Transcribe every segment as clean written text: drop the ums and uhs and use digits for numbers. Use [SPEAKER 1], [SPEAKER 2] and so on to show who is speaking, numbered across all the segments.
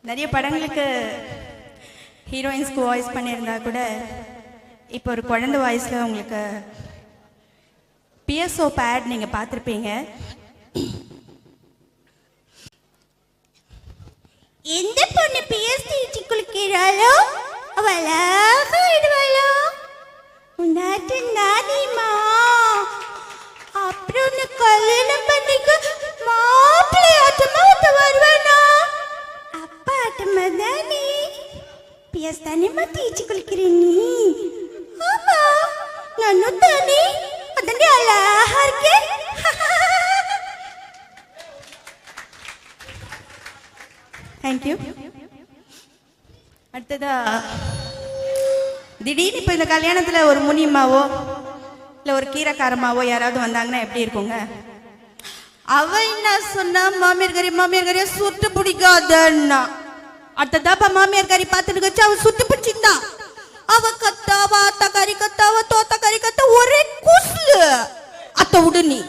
[SPEAKER 1] நிறைய படங்களுக்கு ஹீரோயின்ஸ்க்கு வாய்ஸ் பண்ணியிருந்தா கூட இப்போ ஒரு குழந்தை வாய்ஸில் உங்களுக்கு பிஎஸ்ஓ பேட் நீங்கள் பார்த்துருப்பீங்க.
[SPEAKER 2] எந்த பொண்ணு பிஎஸ்டி குளிக்கிறாளோ அவளாயிடுவாளோ உன்னாட்டு நானிமா. அப்புறம் கல்யாணம் பண்ணிக்க மாப்பிள்ளை ஆட்டமா வருவானா? அப்பா ஆட்டமா தானே பிஎஸ் தானேமா தீச்சு குளிக்கிறேன் நீ. ஆமா நானும் தானே அதானே அழகா இருக்கேன்.
[SPEAKER 1] தேங்க்யூ. அடுத்ததா திடீர்னு இப்போ இந்த கல்யாணத்தில் ஒரு முனியம்மாவோ இல்லை ஒரு கீரைக்காரமாவோ யாராவது வந்தாங்கன்னா எப்படி இருக்குங்க? அவ என்ன சொன்னா, மாமியார் கறியா சுட்டு பிடிக்காதன்னா. அடுத்ததாப்பா மாமியார் கறி பார்த்துட்டு வச்சு அவ சுட்டு பிடிச்சிருந்தா. அவ கத்தாவா அத்த கறி கத்தாவா தோத்த கறி கத்த ஒரே குஸ்லு. அத்த விடு நீ.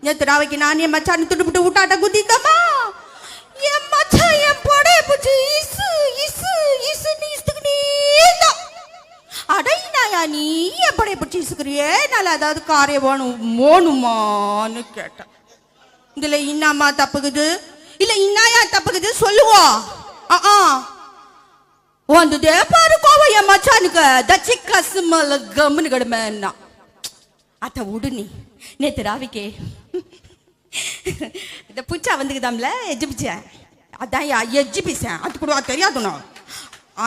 [SPEAKER 1] நேற்று ராவைக்கு நான் என் மச்சான் துட்டு விட்டு விட்டாட்ட குத்திக்காமா. என் மச்சான் என் படைய பிடிச்சி இசு இசு இசுன்னு இசுக்குனே தான். அடையினாயா நீ என் படைய பிடிச்சி இசுக்குறியே, நல்லா ஏதாவது காரியவானு மோனுமான்னு கேட்டேன். இதுல இன்னாமா தப்புக்குது இல்ல இன்னாயா தப்புக்குது சொல்லுவோம். வந்துதே பாரு கோவம் என் மச்சானுக்கு தச்சி கசுமல கம்முன்னு கிடமேன்னா. அத்த விடு நீ. நேத்து ராவிக்கே இந்த பூச்சா வந்துக்குதாம்ல எஜிபிச்சேன். அதான் எஜிபிச்சேன் அது கூட தெரியாதுண்ணா.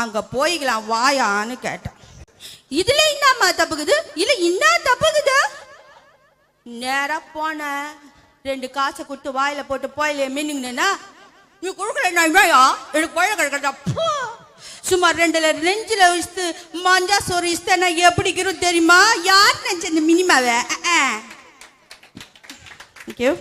[SPEAKER 1] அங்க போய்க்கலாம் வாயான்னு கேட்டேன். இதுல இன்னாமா தப்புக்குது இல்ல இன்னா தப்புக்குது. நேரா போன 2 காசை கொடுத்து வாயில போட்டு போயில மீனிங்கன்னா நீ கொடுக்கல எனக்கு பழ கிடக்கா. சுமார் 2 நெஞ்சில வச்சு மஞ்சா சோறு இஸ்தேனா எப்படிக்கிறோம் தெரியுமா? யார் நினைச்ச இந்த மினிமாவை? தேங்க்யூ.